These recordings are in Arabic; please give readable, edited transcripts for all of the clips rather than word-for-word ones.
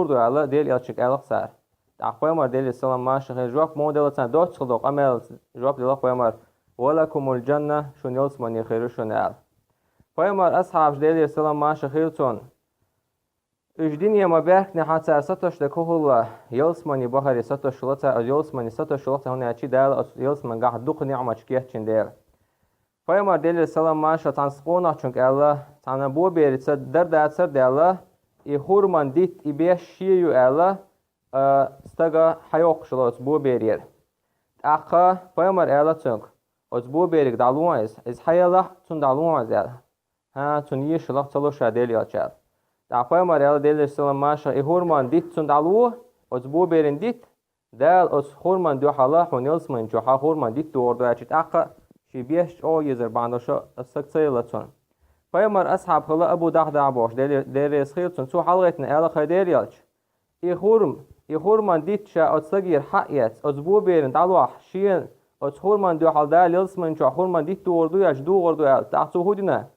برضو على ديل يلشك على صار أخويا ديل السلام ما شغل جواب موديل تان دوت خلق أمل جواب ديل أخويا ولكم الجنة شون يلسمن يخير شون على أخويا أصحاب ديل السلام ما شخيرتون الدنيا ما بيحكي حتى ستوش لكوهلا يلسمن بحر ستوش شلتا يلسمن ستوش شلتا هنا أشي دال يلسمن قاعد دوق نعمة كيهتشين ديل أخويا ديل السلام ما شتان سقونا چونك الله تان بو بيرت درد سر ديله يخورمان ديت يبيش شيء الله استجا حيوق شلوت بو بيرير أخا فيمر الله تونك از بو بيرك دالون از حياله تون دالون ازل ها تون يشلح تلو شاديل ياتشال فيمر الله ديل السلام ماشا يخورمان ديت تون دالو از بو بيرن ديت دال از خورمان دو حالا حنيلس من جو خورمان ديت دور دو أشيت أخا شي بيش أو يزر باندوشة السكسيلة تون فيمر أصحاب خلا أبو دحدع باش دير يسخيلتون تو حلقتنا ألا خيدير يالش يخورمان ديت شا أتصغير حقيت أزبو بيرن دالوح شين أتخورمان دو حال دال يلسمن شا خورمان ديت دوردو ياش دوردو يال تحتو هودنا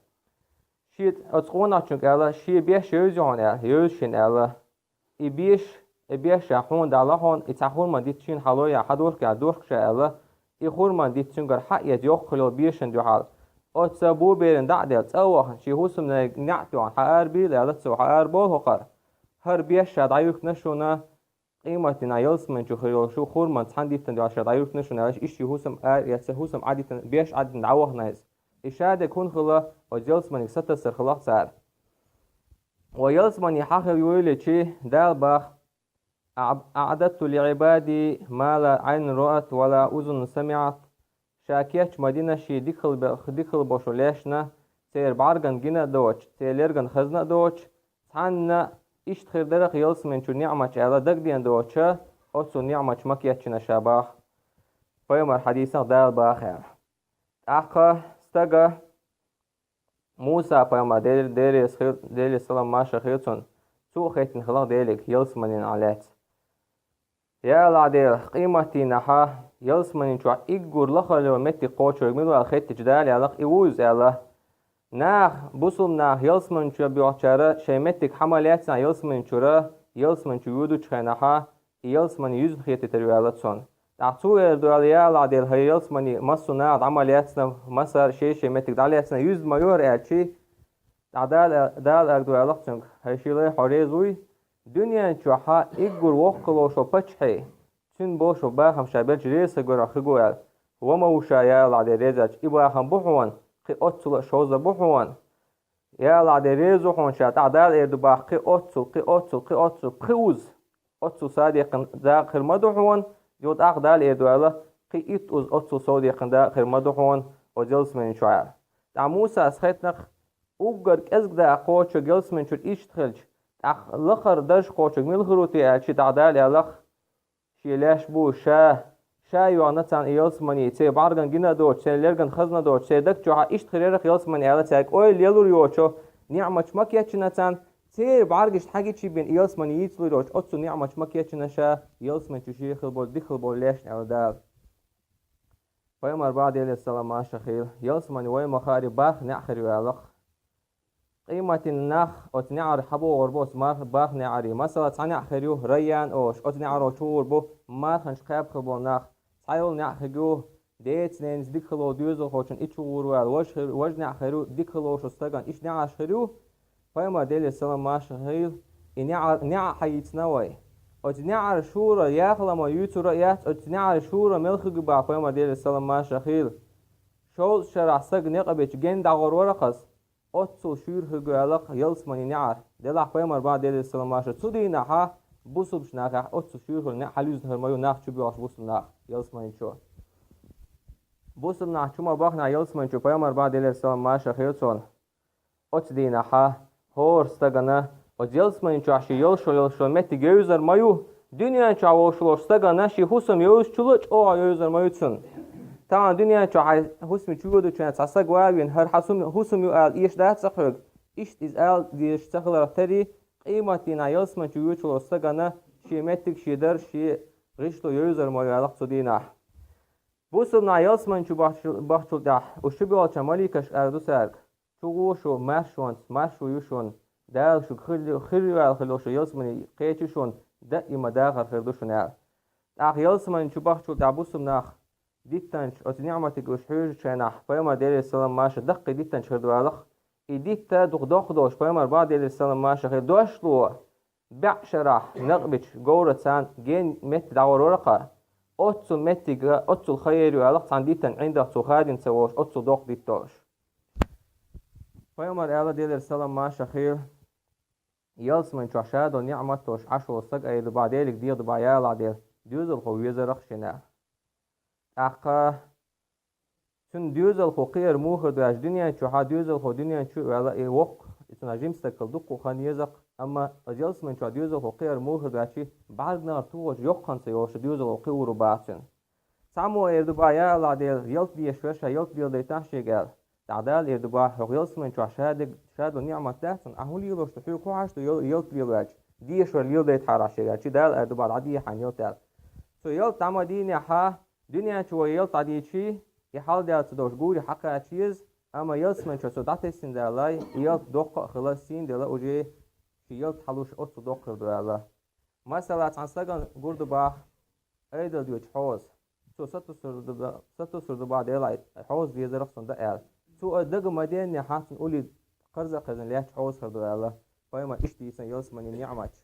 شيت أتخونا چونك ألا شي بيش يوزيون ألا يوزشين ألا إبيش يحون دالهون إتخورمان ديت شين حلويا حدورك يدورك شا ألا يخورمان ديت چونكر حقيت يوخلو بيشن دو حال أتسبو بيرن دعدل تأوه شي هوسم نعتوان حقار بي لالتسو حقار بول هقر هر بيش شادعيوك نشونا قيمتنا يلسمن شو خيرو شو خورمان تحنديفتن دو شادعيوك نشونا لاش إشي هوسم يتسي هوسم عاديتن بيش عاديتن دعوه نايز إشادة كون خلا ويلسمن يستسر خلاق سار ويلسمن يحاخر يولي چي دال باخ أعددت لعبادي ما لا عين رأت ولا أذن سمعت شاكيش مدينة شي ديخل بوشو ليشنا تير بارغن جنا دوش تيليرغن خزنا دوش تحنا إشت خير درق يلسمن شو نعمة على دق دين دوشة أوسو نعمة مكيتشنا شاباخ فيمر حديثة دال باخر أخا استغى موسى فيمر دير السلام ماشا خيرتون سو خيتن خلاق ديلك يلسمنين عليت يا العديل قيمتي نحا يلسمن شو إيجور لخلو متي قوتشو يملو الخيت جدال يلاق إيوز يلا ناخ بوسم ناخ يلسمن شو بيوتشارة شيمتك حملياتنا يلسمن شورا يلسمن شو يودو تشينحا يلسمن يوز خيت تريالتسون تعطو يردوال يا العديل هي يلسمن مسو ناخ عملياتنا مسار شيمتك دالياتنا يوز مايور أشي دال أردوالك تنك هيشيلي حريزوي دنيا شوحا إيجور وقلو شو بچحي تن بوشو باخم شابل جريسة غور أخيقوال وما وشايا لعدي ريزاج إباخم بوحوان قي أتسل شوزة بوحوان يا لعدي ريزو حون شات عدال إردو باخ قي أتسل بخيوز أتسل صادقن داخل مدوحوان يود أخدال إردو ألا قي إتوز أتسل صادقن داخل مدوحوان وجلس من شعر موسى أسخيتنخ أوغر كأزق دا قوتشو جلس من شوت إيش تخلج أخ لخر دش قوتشو ملخروتي أشي تعدال يا شي لاش بو شا يوانتان يلسمني تي بارغن جنا دوش تي ليرغن خزنا دوش تي دك جوها إشت خريرخ يلسمني على تاك أوي ليلور يوشو نعمة مكياتشنتان تي بارغش حاجة شي بين يلسمني يتلو دوش أتسو نعمة مكياتشنشا يلسمن تشي خلبول دخلبول ليش على دال فيمر بعد يلي السلام ما شخيل يلسمني وي مخاري باخ نعخري ويالق قيمة النخ أتنعر حبو وربوس مار باخ نعري مثلا تنع خريو ريان أوش أتنعر شور بو مار خنش خاب خبو نخ تايل نع خريو ديت نينز ديكلو ديوزو خوشن إيش وروال وج نع خريو ديكلو شو استغان إيش نع خريو فيما ديل السلام ما شهيل نع حيتنوي أتنعر شورا ياخلا ما يوتو رأيات أتنعر شورا ملخ جبا فيما ديل السلام ما شهيل شول شرع سق نقبش جن دعور ورقص أتسو شير هجوالق يلسمني نعر دلع فيمر بعد ديل السلام ماشا تودي نحا بوسبش ناخ أتسو شير هل نح حلوز هرمايو ناخ شو بيواش بوسم ناخ يلسمني شو بوسم ناخ شو ما باخنا يلسمني شو فيمر بعد ديل السلام ماشا خيرتون أتدي نحا هور استغنا يلسمني شو عشي يلشو متي جيوزر مايو دنيا شو وشلو استغنا شي حسم يوز چلوچ أو يوزر مايو تسن طبعا دنيا شو حسم تشودو چون تصق واوين هر حسم يقال إيش ده تسخرج إيش تزال ديش تخلر تري قيمتنا يلسمن شو يوشلو استغنا شي متك شي در شي غشلو يوزر مايو علاق تدينا بوسمنا يلسمن شو بحشل ده وشو بيوال چمالي كش أردو سرق شو شو ماشون يوشون دال شو خير خلوش يلسمن قيتشون دائما داخل خردوشون يال يلسمن شو بخشو دعبوسم ناخ ديتنش نعمتك وشحوج شناح فيما دير السلام ماشا دق ديتنش خردوالخ إديتا دوش فيما بعد دير السلام ماشا خير دوشلو بعشرح نقبش جورة سان جين مت دعور ورقة أتسو متيجا أتسو الخير وعلاق سان ديتن عنده سخادين سووش أتسو دوق ديتوش فيما دير دير السلام ماشا خير يلسمن شو عشاد ونعمتوش عشو الصق أي بعديلك دير بعيال عدير ديوزل خويزة رخشنا أقا سن ديوزل خو قير موخر دواش دنيا شو ها ديوزل خو دنيا شو ولا إيه وق إتنا جيمستكل دقو خان يزق أما أجلس من شو ديوزل خو قير موخر دواشي بعد نار توج يقان سيوش ديوزل خو قيورو باتن سامو إردبا يا لعدير يلت بيه شوشا يلت بيه ديتاشي قال تعدال إردبا هو يلس من شو شاد ونعمة تحسن أهول يلوش تحيو كو عشتو يلت بيه واج ديش وليل ديت حراشي قال شي دال إردبا العدية حان يلتال سو يلت عما ديني ها دنيا شو يلت عدي شي يحال دال تدوش قولي حقا چيز اما يلس من شو سودات سين دالاي يلت دوق خلاص سين دالا وجي يلت حلوش اوت دوق دالا مثلا تنسغن قرد با ايدل ديوش حوز سو ستو سرد با دالاي حوز بيزرق صند ال سو دغ مدين حاتن اولي قرزه قزن ليش حوز دالا فايما اشتيسن يلس من نعمت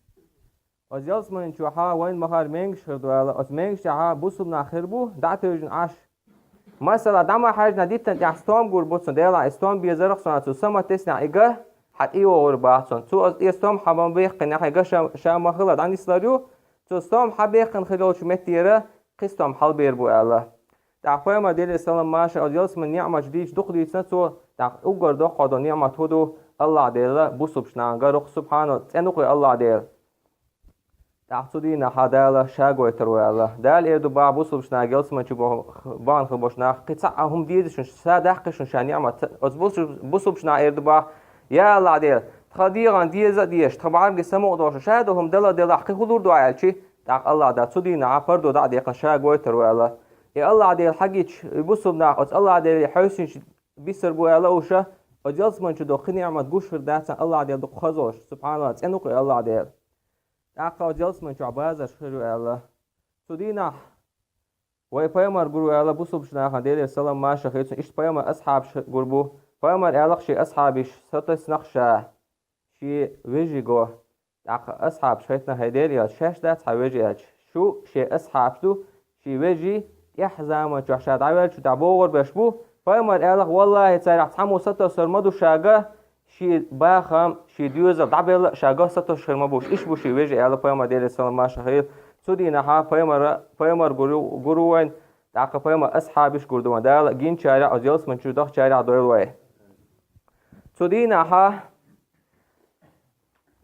از يلس من شو ها وين مهار منش دالا از منش ها بوسم ناخر بو دعتوجن عش مثلا دما حاج نديت استوم جور بوتسون ديلا استوم بيزرق سنة سما تسنع إيجا حد إيوه ورباحسون تو استوم حبان بيخن نحن إيجا شام خلاد عندي سلاريو تو استوم حبيخن خلال شو متيرة قستوم حل بيربو الله تعفوا ما ديل السلام ماشى أديلس من نعمة جديد دخل سنتو تع أوجر دخل قدر نعمة هدو الله ديلا بوسبش نعنقر سبحانه تنقل الله ديل تعصدين حدالا شاقوي ترويلا دال إيردو با بوصلش ناقلس من شو بان خبوش ناق قطعهم ديدشن سادحقشن شان نعمة بوصلش نا إيردو با يا الله ديل تخديران ديزا ديش طبعا قسمو دوش شادهم دلا حقي خلور دعايل شي تاق الله دا صدين عفردو دا ديقن شاقوي ترويلا يا الله ديل حقيش بوصل ناق الله ديل حوسين بيسر بويلا وشا أجلس من شو دخل نعمة قشر داتا الله ديل دق خزوش سبحان الله تنقل الله ديل أقا جلس من شعبازة شرو الله سودينا ويبايمر قرو الله بوصل ناخن ديل السلام ما شخيتون إيش بايمر أصحاب قربو بايمر ألق شي أصحابش ستس نخشة شي ويجي جو أقا أصحاب شخيتنا هيديريا شاش دات حويجي شو شي أصحاب شو شي ويجي يحزام وشاشات عوال شو تعبوغر بشبو بايمر ألق والله تسارع تحمو ستس مدو شاقة شي باخم شي ديوزل دعبل شاقه ستوش خير مبوش إيش بوشي ويجي ألا فيما دير السلام ما شخير سودينا ها فيما قروين تعقى فيما أصحابش قردوان دال جين شارع أزيلس من شو شارع دويلوي سودينا ها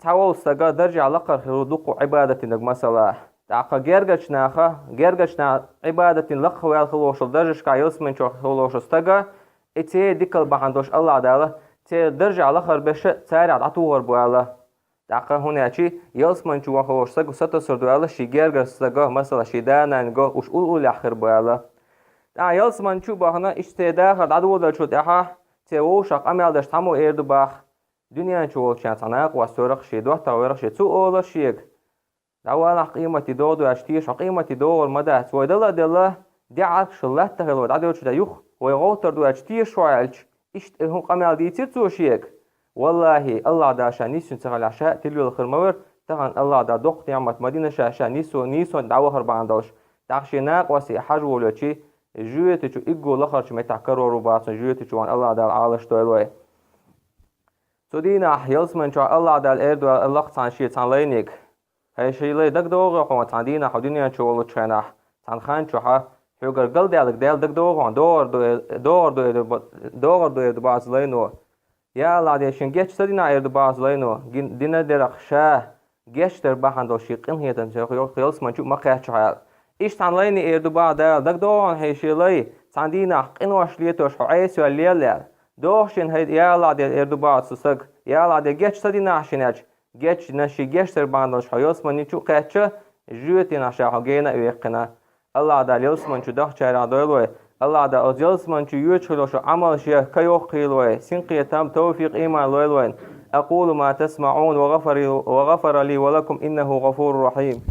تاول ساقا درجة لقر خلودوق عبادة نق مسألة تعقى جيرجشنا عبادة لقه ويالخلوش الدرجة كايلس من شو خلوش استقا اتيه ديكال بحندوش الله داله درجة الآخر بش سارع عطور بوالا دقة هنا شيء يلس من شو خوش سق ستة دوالا شي جرجر سقه مثلا شي دانا نجو وش أول آخر بوالا يلس من شو بهنا اشتداخل عدول شو تها توشق أمل دشت همو إيردو باخ دنيا شو كان تناق وسرق شي دوه تورق شي تو أول شيء دوالا قيمة دودو أشتيش قيمة دور مدى ويدلا دلا دعك شلات تهلو عدول شو تيوخ ويغوتر دو أشتيش وعلش إشت هم قمال دي تيرتو شيك والله الله دا شان نيسون تغل عشاء تلو الخرمور تغن الله دا دوق نعمة مدينة شاشا نيسون دعوه هربان دوش تاخشي ناق واسي حاج ولو چي جوية تشو إيقو لخر شو متعكرو روباتون جوية تشو وان الله دا العالش دويلوي سودينا يلس من شو الله دا الإردو الله تان شي تان لينيك هاي شي لي دك دوغ قوة تان دينا حدينيا شو ولو تشيناح تان خان شو ها حقر قل دالك دال دك دوغ دور دو بازلينو يا الله ديشن جيش سدينا إيردو بازلينو دينا درخ شاه جيش در بحندو شيقين هي تنشيخ يلس من شو مقيا شحال إيش تان ليني إيردو بادال دك دوغ هاي شي لي تان دينا قنوش ليتوش حعيسو الليل دوغشن هيد يا الله دي إيردو بازسك يا الله دي جيش سدينا عشناج جيش نشي جيش در بحندوش حيوس من نشو قيتش جوتي نشاهو جينا ويقنا الله دا يلس من شو دخ شارع دويلوي الله دا از يلس من شو يوچلوش عمل شيء كيوخ قيلوي سنقية تام توفيق إيمان لويلوين أقول ما تسمعون وغفر لي ولكم إنه غفور رحيم.